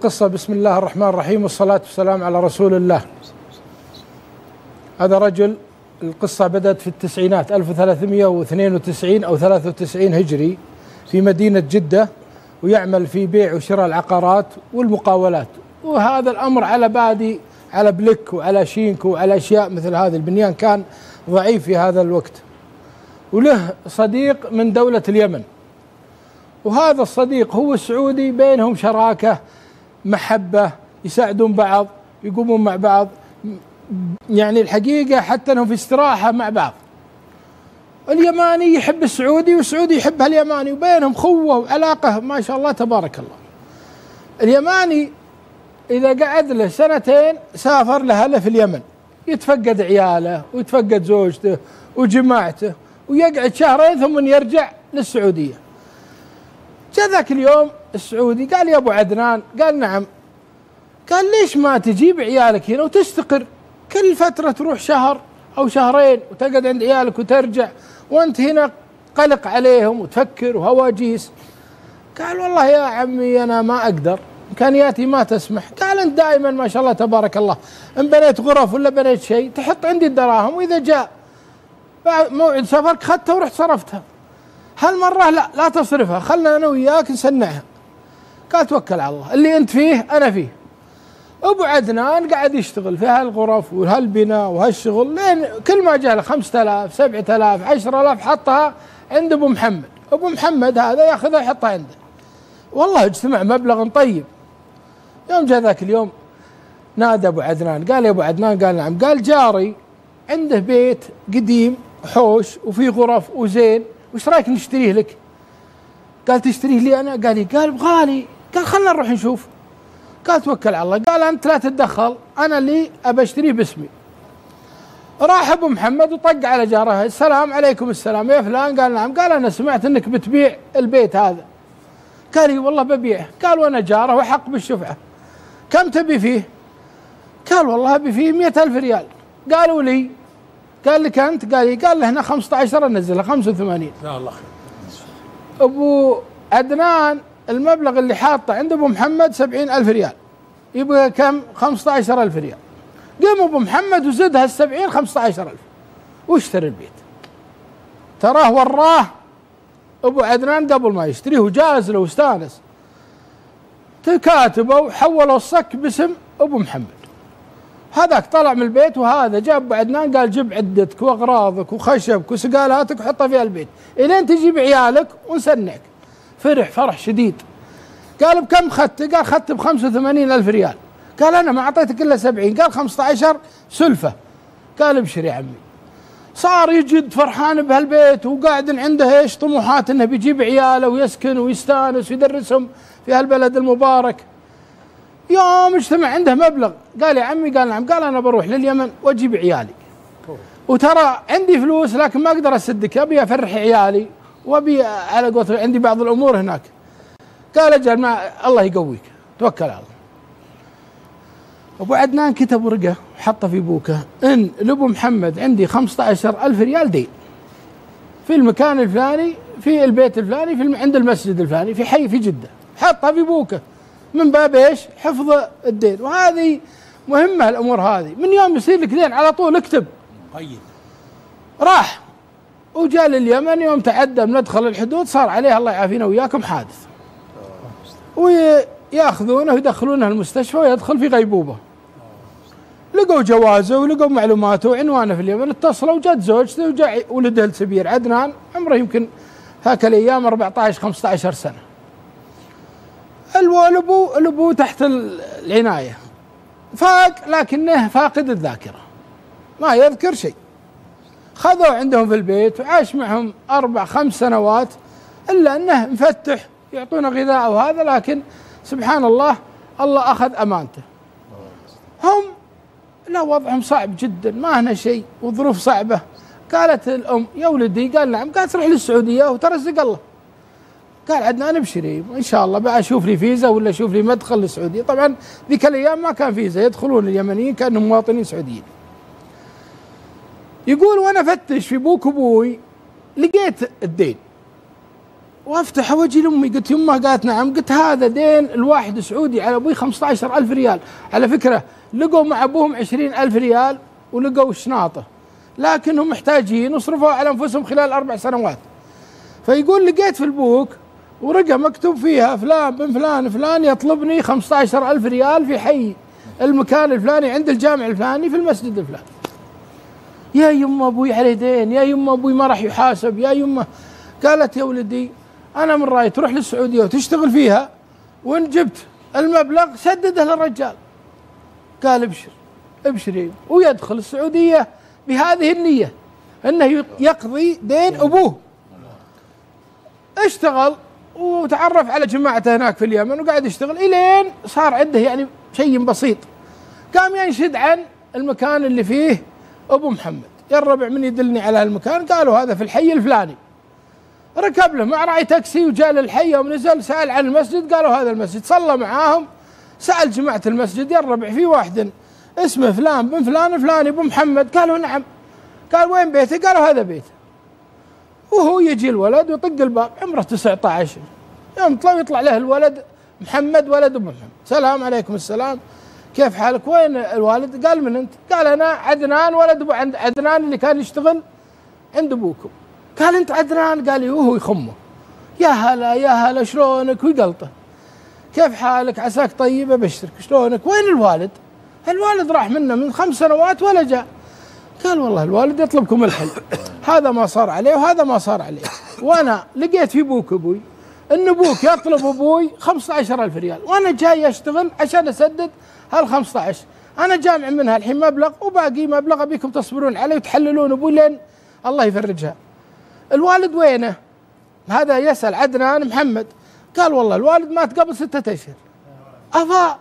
قصة بسم الله الرحمن الرحيم والصلاة والسلام على رسول الله. هذا رجل، القصة بدأت في التسعينات 1392 أو 93 هجري في مدينة جدة، ويعمل في بيع وشراء العقارات والمقاولات، وهذا الأمر على بادي على بلك وعلى شينك وعلى أشياء مثل هذه. البنيان كان ضعيف في هذا الوقت، وله صديق من دولة اليمن، وهذا الصديق هو السعودي، بينهم شراكة محبة، يساعدون بعض، يقومون مع بعض، يعني الحقيقة حتى انهم في استراحة مع بعض. اليماني يحب السعودي والسعودي يحب اليماني، وبينهم خوة وعلاقة ما شاء الله تبارك الله. اليماني إذا قعد له سنتين سافر لهلا في اليمن، يتفقد عياله ويتفقد زوجته وجماعته، ويقعد شهرين ثم يرجع للسعودية. جاء ذاك اليوم السعودي قال يا أبو عدنان، قال نعم، قال ليش ما تجيب عيالك هنا وتستقر؟ كل فترة تروح شهر أو شهرين وتقعد عند عيالك وترجع، وأنت هنا قلق عليهم وتفكر وهواجيس. قال والله يا عمي أنا ما أقدر، إمكانياتي ما تسمح. قال أنت دائما ما شاء الله تبارك الله إن بنيت غرف ولا بنيت شيء تحط عندي الدراهم، وإذا جاء موعد سفرك خدتها ورحت صرفتها. هالمرة لا تصرفها، خلنا أنا وياك نسنعها. قال توكل على الله، اللي أنت فيه أنا فيه. أبو عدنان قاعد يشتغل في هالغرف وهالبناء وهالشغل لين كل ما جاء له 5000 7000 10000 حطها عند أبو محمد. أبو محمد هذا ياخذها يحطها عنده، والله اجتمع مبلغ طيب. يوم جاء ذاك اليوم نادى أبو عدنان، قال يا أبو عدنان، قال نعم، قال جاري عنده بيت قديم حوش وفيه غرف وزين، وش رايك نشتريه لك؟ قال تشتريه لي أنا؟ قال لي، قال بغالي، قال خلنا نروح نشوف. قال توكل على الله، قال أنت لا تتدخل، أنا اللي أبى أشتريه باسمي. راح أبو محمد وطق على جاره، السلام عليكم. السلام يا فلان. قال نعم. قال أنا سمعت أنك بتبيع البيت هذا. قال لي والله ببيعه. قال وأنا جاره وحق بالشفعة، كم تبي فيه؟ قال والله أبي فيه 100,000 ريال. قالوا لي، قال لك أنت؟ قال لي، قال له هنا 15 أنزلها 85. يا الله. أبو عدنان المبلغ اللي حاطه عند أبو محمد 70,000 ريال، يبقى كم؟ 15,000 ريال. قام أبو محمد وزدها 70 15,000 واشترى البيت. تراه وراه أبو عدنان قبل ما يشتريه وجاز له واستانس، تكاتبوا وحولوا الصك باسم أبو محمد. هذاك طلع من البيت، وهذا جاب أبو عدنان قال جيب عدتك وأغراضك وخشبك وسقالاتك وحطها في البيت إلين تجيب عيالك ونسنعك. فرح فرح شديد. قال بكم خدت؟ قال خدت ب85,000 ريال. قال أنا ما أعطيتك إلا 70. قال 15 سلفة. قال ابشر يا عمي. صار يجد فرحان بهالبيت، وقاعد عنده ايش طموحات انه بيجيب عياله ويسكن ويستانس ويدرسهم في هالبلد المبارك. يوم اجتمع عنده مبلغ، قال يا عمي، قال نعم، قال أنا بروح لليمن واجيب عيالي، وترى عندي فلوس لكن ما أقدر أسدك، أبي أفرح عيالي وأبي على قولتهم عندي بعض الأمور هناك. قال أجل، ما الله يقويك، توكل على الله. أبو عدنان كتب ورقة وحطه في بوكه إن لأبو محمد عندي 15,000 ريال دين في المكان الفلاني، في البيت الفلاني، في عند المسجد الفلاني، في حي في جدة. حطها في بوكه من باب ايش؟ حفظ الدين. وهذه مهمة الأمور هذه، من يوم يصير لك دين على طول اكتب. طيب. راح وجاء لليمن، يوم تعدى ندخل الحدود صار عليه الله يعافينا وياكم حادث، وياخذونه ويدخلونه المستشفى ويدخل في غيبوبة. لقوا جوازه ولقوا معلوماته وعنوانه في اليمن، اتصلوا وجات زوجته وجاء ولده الكبير عدنان عمره يمكن هاك الأيام 14 15 سنة. الأبو تحت العناية، فاق لكنه فاقد الذاكرة، ما يذكر شيء. خذوا عندهم في البيت وعاش معهم 4 5 سنوات، إلا أنه مفتح يعطونه غذاء وهذا، لكن سبحان الله الله أخذ أمانته. هم لا وضعهم صعب جدا، ما هنا شيء وظروف صعبة. قالت الأم يا ولدي، قال نعم، قالت روح للسعودية وترزق الله. قال عدنان ابشري ان شاء الله بقى اشوف لي فيزا ولا اشوف لي مدخل للسعوديه. طبعا ذيك الايام ما كان فيزا، يدخلون اليمنيين كانهم مواطنين سعوديين. يقول وانا افتش في بوك ابوي لقيت الدين، وافتح وجهي لامي، قلت يمه، قالت نعم، قلت هذا دين الواحد سعودي على ابوي 15,000 ريال، على فكره لقوا مع ابوهم 20,000 ريال ولقوا الشناطه، لكنهم محتاجين وصرفوا على انفسهم خلال 4 سنوات. فيقول لقيت في البوك ورقه مكتوب فيها فلان بن فلان فلان يطلبني 15,000 ريال في حي المكان الفلاني عند الجامع الفلاني في المسجد الفلاني. يا يمه ابوي عليه دين، يا يمه ابوي ما راح يحاسب، يا يمه. قالت يا ولدي انا من رايي تروح للسعوديه وتشتغل فيها، وان جبت المبلغ سدده للرجال. قال ابشر ابشر يا يمه، ويدخل السعوديه بهذه النيه انه يقضي دين ابوه. اشتغل وتعرف على جماعته هناك في اليمن وقاعد يشتغل الين صار عنده يعني شيء بسيط. قام ينشد عن المكان اللي فيه ابو محمد، يا الربع من يدلني على هالمكان؟ قالوا هذا في الحي الفلاني. ركب له مع راعي تاكسي وجاء للحي، يوم نزل سأل عن المسجد، قالوا هذا المسجد. صلى معاهم، سأل جماعة المسجد يا الربع في واحد اسمه فلان بن فلان الفلاني ابو محمد؟ قالوا نعم. قال وين بيته؟ قالوا هذا بيته. وهو يجي الولد ويطق الباب، عمره 19. يوم يطلع له الولد محمد ولد ابو محمد، سلام عليكم السلام، كيف حالك؟ وين الوالد؟ قال من انت؟ قال انا عدنان ولد ابو عدنان اللي كان يشتغل عند ابوكم. قال انت عدنان؟ قال وهو يخمه، يا هلا يا هلا شلونك؟ ويقلطه، كيف حالك؟ عساك طيب، ابشرك، شلونك؟ وين الوالد؟ الوالد راح منا من 5 سنوات ولا جاء. قال والله الوالد يطلبكم الحل، هذا ما صار عليه وهذا ما صار عليه، وانا لقيت في ابوك ابوي ان ابوك يطلب ابوي 15,000 ريال، وانا جاي اشتغل عشان اسدد هال 15، انا جامع منها الحين مبلغ وباقي مبلغ ابيكم تصبرون عليه وتحللون ابوي لين الله يفرجها. الوالد وينه؟ هذا يسأل عدنان محمد. قال والله الوالد مات قبل 6 أشهر. أفا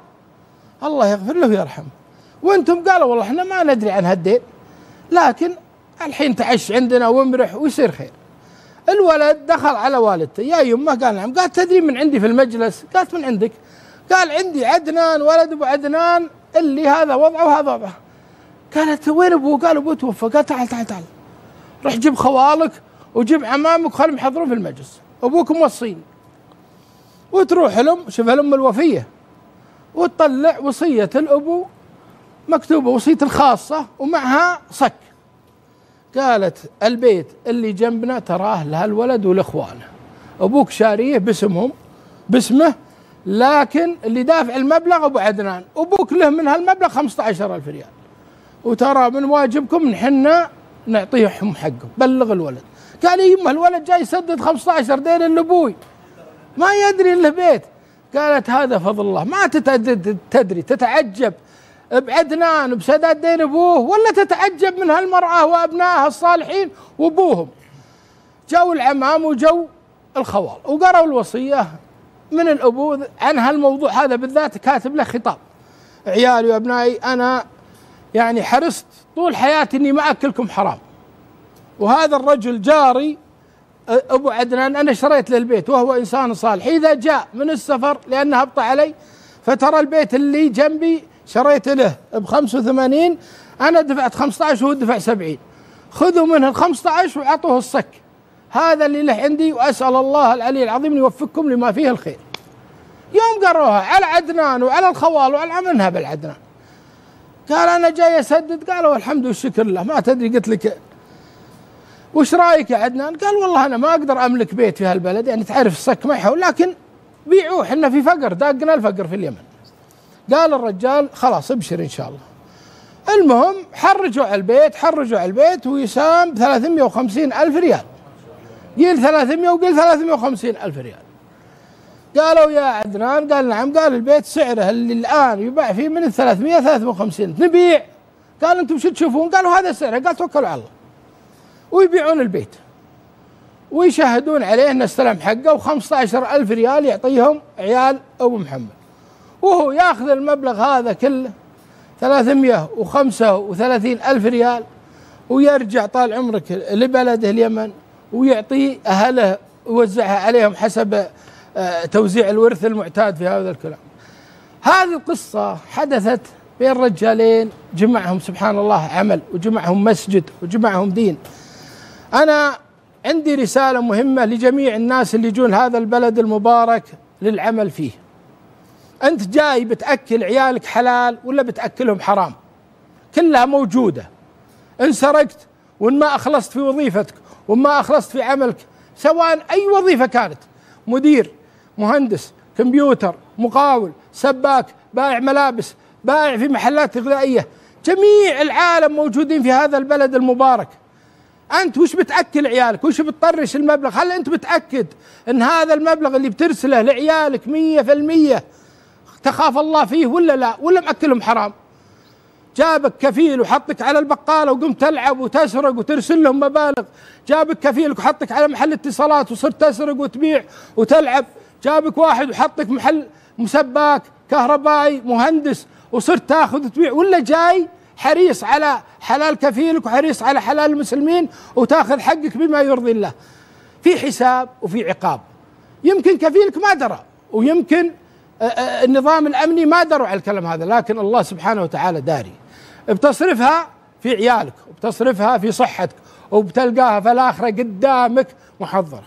الله يغفر له ويرحمه. وانتم؟ قالوا والله احنا ما ندري عن هالدين، لكن الحين تعش عندنا وامرح ويصير خير. الولد دخل على والدته، يا يمه؟ قال نعم. قال تدري من عندي في المجلس؟ قالت من عندك؟ قال عندي عدنان ولد ابو عدنان اللي هذا وضعه وهذا وضعه. قالت وين ابوه؟ قال ابوه توفى. قال تعال تعال تعال، روح جيب خوالك وجيب عمامك وخلهم يحضرون في المجلس، ابوك موصين. وتروح لهم، شوف الام الوفيه، وتطلع وصيه الابو مكتوبه، وصيه الخاصه ومعها صك. قالت البيت اللي جنبنا تراه لهالولد ولاخوانه، ابوك شاريه باسمه، لكن اللي دافع المبلغ ابو عدنان، ابوك له من هالمبلغ 15,000 ريال، وترى من واجبكم نحن نعطيهم حقه، بلغ الولد. قال يمه الولد جاي يسدد 15 دين لابوي، ما يدري الا بيت. قالت هذا فضل الله، ما تدري تتعجب بعدنان بسداد دين ابوه، ولا تتعجب من هالمرأة وابنائها الصالحين وابوهم؟ جو العمام وجو الخوال، وقرأوا الوصية من الابو عن هالموضوع هذا بالذات، كاتب له خطاب: عيالي وابنائي، انا يعني حرصت طول حياتي اني ما اكلكم حرام، وهذا الرجل جاري ابو عدنان انا شريت له البيت وهو انسان صالح، اذا جاء من السفر لانه هبط علي، فترى البيت اللي جنبي شريت له ب85، انا دفعت 15 وهو دفع 70، خذوا منه ال 15 واعطوه الصك، هذا اللي له عندي، واسال الله العلي العظيم ان يوفقكم لما فيه الخير. يوم قروها على عدنان وعلى الخوال وعلى عملها بالعدنان، قال انا جاي اسدد. قالوا الحمد والشكر لله، ما تدري قلت لك وش رايك يا عدنان؟ قال والله انا ما اقدر املك بيت في هالبلد، يعني تعرف الصك ما يحول، لكن بيعوه، احنا في فقر، داقنا الفقر في اليمن. قال الرجال خلاص ابشر ان شاء الله. المهم حرجوا على البيت ويسام 350,000 ريال، قيل 300 وقيل 350,000 ريال. قالوا يا عدنان؟ قال نعم. قال البيت سعره اللي الان يباع فيه من 300 350، نبيع؟ قال انتم شو تشوفون؟ قالوا هذا سعره. قال توكلوا على الله. ويبيعون البيت ويشهدون عليه انه استلم حقه، و15,000 ريال يعطيهم عيال ابو محمد، وهو ياخذ المبلغ هذا كله 335,000 ريال، ويرجع طال عمرك لبلده اليمن ويعطي اهله ويوزعها عليهم حسب توزيع الورث المعتاد في هذا الكلام. هذه القصة حدثت بين رجالين جمعهم سبحان الله عمل، وجمعهم مسجد، وجمعهم دين. أنا عندي رسالة مهمة لجميع الناس اللي يجون هذا البلد المبارك للعمل فيه. أنت جاي بتأكل عيالك حلال ولا بتأكلهم حرام؟ كلها موجودة. إن سرقت وإن ما أخلصت في وظيفتك وإن ما أخلصت في عملك، سواء أي وظيفة كانت، مدير، مهندس، كمبيوتر، مقاول، سباك، بائع ملابس، بائع في محلات غذائية، جميع العالم موجودين في هذا البلد المبارك. أنت وش بتأكل عيالك؟ وش بتطرش المبلغ؟ هل أنت بتأكد أن هذا المبلغ اللي بترسله لعيالك 100% تخاف الله فيه ولا لا؟ ولا مأكلهم حرام؟ جابك كفيل وحطك على البقالة وقمت تلعب وتسرق وترسل لهم مبالغ، جابك كفيلك وحطك على محل اتصالات وصرت تسرق وتبيع وتلعب، جابك واحد وحطك محل مسباك كهربائي مهندس وصرت تاخذ وتبيع، ولا جاي حريص على حلال كفيلك وحريص على حلال المسلمين وتاخذ حقك بما يرضي الله؟ في حساب وفي عقاب. يمكن كفيلك ما درى، ويمكن النظام الأمني ما دروا على الكلام هذا، لكن الله سبحانه وتعالى داري. بتصرفها في عيالك وبتصرفها في صحتك وبتلقاها في الآخرة قدامك محضرة.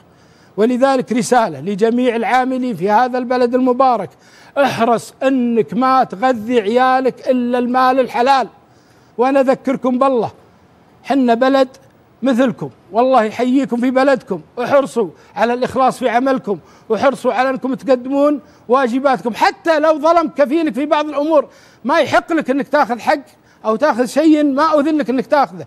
ولذلك رسالة لجميع العاملين في هذا البلد المبارك: احرص أنك ما تغذي عيالك إلا المال الحلال. وأنا أذكركم بالله، حنا بلد مثلكم، والله يحييكم في بلدكم. احرصوا على الإخلاص في عملكم، وحرصوا على أنكم تقدمون واجباتكم. حتى لو ظلم كفيلك في بعض الأمور، ما يحق لك أنك تأخذ حق أو تأخذ شيء ما أذن لك أنك تأخذه.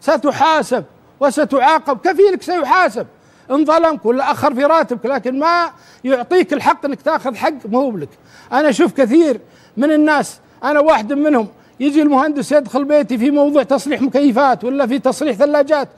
ستحاسب وستعاقب، كفيلك سيحاسب إن ظلمك ولا أخر في راتبك، لكن ما يعطيك الحق أنك تأخذ حق مو بلك. أنا أشوف كثير من الناس، أنا واحد منهم، يجي المهندس يدخل بيتي في موضوع تصليح مكيفات ولا في تصليح ثلاجات،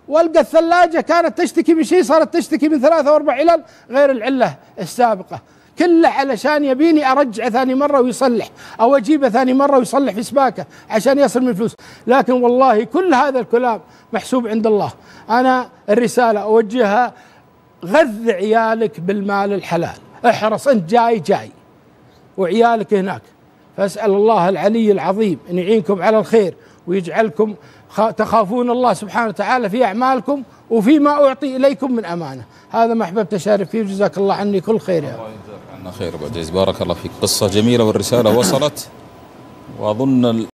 والقى الثلاجة كانت تشتكي من شيء صارت تشتكي من 3 و4 علل غير العلة السابقة، كله علشان يبيني أرجعه ثاني مرة ويصلح، أو أجيبه ثاني مرة ويصلح في سباكة عشان يصل من فلوس. لكن والله كل هذا الكلام محسوب عند الله. أنا الرسالة أوجهها: غذ عيالك بالمال الحلال. احرص، أنت جاي وعيالك هناك، فأسأل الله العلي العظيم أن يعينكم على الخير ويجعلكم تخافون الله سبحانه وتعالى في أعمالكم وفيما أعطي إليكم من أمانة. هذا ما أحببت أشارك فيه، وجزاك الله عني كل خير. يا الله يجزاك عنا خير أبو عزيز، بارك الله فيك. قصة جميلة والرسالة وصلت، وأظن